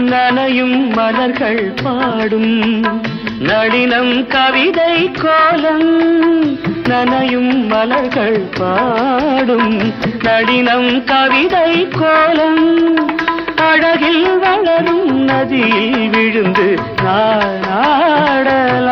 நனையும் மலர்கள் பாடும் நளினம் கவிதை கோலம் நனையும் மலர்கள் பாடும் நளினம் கவிதை கோலம் அழகில் வளரும் நதியில் விழுந்து நாடலாம்